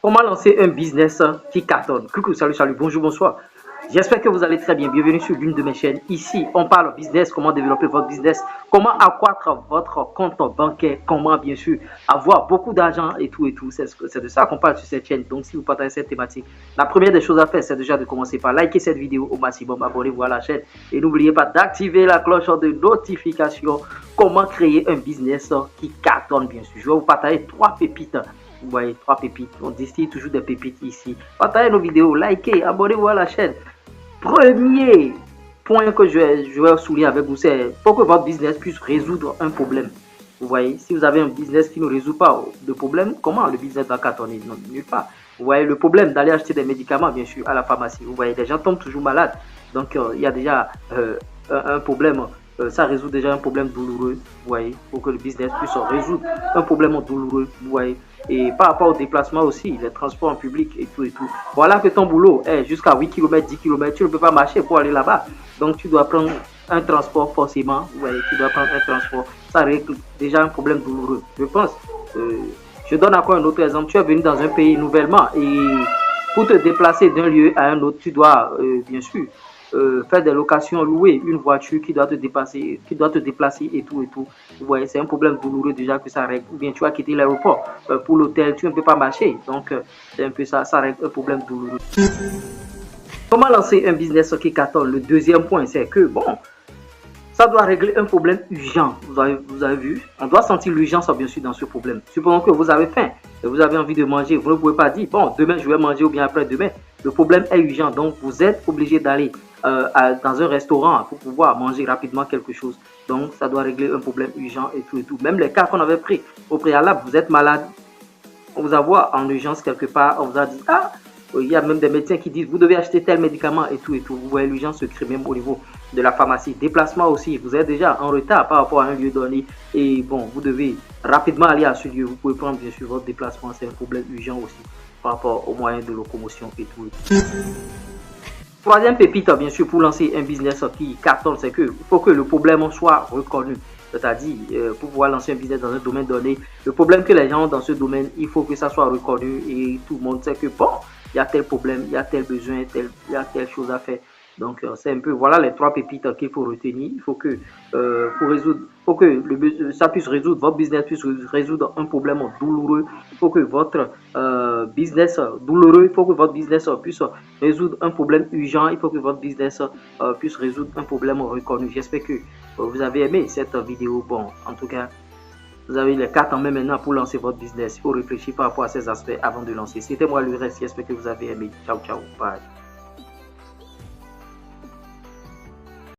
Comment lancer un business qui cartonne? Coucou, salut, bonjour, bonsoir. J'espère que vous allez très bien. Bienvenue sur l'une de mes chaînes. Ici, on parle business, comment développer votre business, comment accroître votre compte bancaire, comment bien sûr avoir beaucoup d'argent et tout. C'est de ça qu'on parle sur cette chaîne. Donc, si vous partagez cette thématique, la première des choses à faire, c'est déjà de commencer par liker cette vidéo au maximum, abonnez-vous à la chaîne et n'oubliez pas d'activer la cloche de notification. Comment créer un business qui cartonne, bien sûr. Je vais vous partager 3 pépites. Vous voyez, 3 pépites. On distille toujours des pépites ici. Partagez nos vidéos, likez, abonnez-vous à la chaîne. Premier point que je vais souligner avec vous, c'est pour que votre business puisse résoudre un problème. Vous voyez, si vous avez un business qui ne résout pas de problème, comment le business va cartonner? Non, nulle part. Vous voyez, le problème d'aller acheter des médicaments, bien sûr, à la pharmacie. Vous voyez, les gens tombent toujours malades. Donc, il y a déjà un problème. Ça résout déjà un problème douloureux, vous voyez, pour que le business puisse résoudre un problème douloureux, vous voyez. Et par rapport au déplacement aussi, les transports en public et tout. Voilà que ton boulot est jusqu'à 8 km, 10 km, tu ne peux pas marcher pour aller là-bas. Donc tu dois prendre un transport forcément, vous voyez, tu dois prendre un transport. Ça règle déjà un problème douloureux, je pense. Je donne encore un autre exemple. Tu es venu dans un pays nouvellement et pour te déplacer d'un lieu à un autre, tu dois bien sûr faire des locations, louer une voiture qui doit te déplacer, et tout. Vous voyez, c'est un problème douloureux déjà que ça règle. Ou bien tu as quitté l'aéroport pour l'hôtel, tu ne peux pas marcher. Donc, c'est un peu ça, ça règle un problème douloureux. Comment lancer un business qui cartonne? Le deuxième point, c'est que, bon, ça doit régler un problème urgent. Vous avez vu, on doit sentir l'urgence, bien sûr, dans ce problème. Supposons que vous avez faim et vous avez envie de manger. Vous ne pouvez pas dire, bon, demain, je vais manger ou bien après-demain. Le problème est urgent, donc vous êtes obligé d'aller dans un restaurant pour pouvoir manger rapidement quelque chose. Donc, ça doit régler un problème urgent et tout. Même les cas qu'on avait pris au préalable, vous êtes malade, on vous envoie en urgence quelque part, on vous a dit, ah, il y a même des médecins qui disent, vous devez acheter tel médicament et tout. Vous voyez, l'urgence se crée même au niveau de la pharmacie. Déplacement aussi, vous êtes déjà en retard par rapport à un lieu donné et bon, vous devez rapidement aller à ce lieu. Vous pouvez prendre bien sûr votre déplacement, c'est un problème urgent aussi par rapport aux moyens de locomotion et tout. Troisième pépite, bien sûr, pour lancer un business qui cartonne, c'est qu'il faut que le problème soit reconnu. C'est-à-dire, pour pouvoir lancer un business dans un domaine donné, le problème que les gens ont dans ce domaine, il faut que ça soit reconnu et tout le monde sait que bon, il y a tel problème, il y a tel besoin, il y a telle chose à faire. Donc, c'est un peu, voilà les 3 pépites qu'il faut retenir. Il faut que, ça puisse résoudre, votre business puisse résoudre un problème douloureux. Il faut que votre business douloureux, il faut que votre business puisse résoudre un problème urgent. Il faut que votre business puisse résoudre un problème reconnu. J'espère que vous avez aimé cette vidéo. Bon, en tout cas, vous avez les 4 en main maintenant pour lancer votre business. Il faut réfléchir par rapport à ces aspects avant de lancer. C'était moi le reste. J'espère que vous avez aimé. Ciao, ciao. Bye.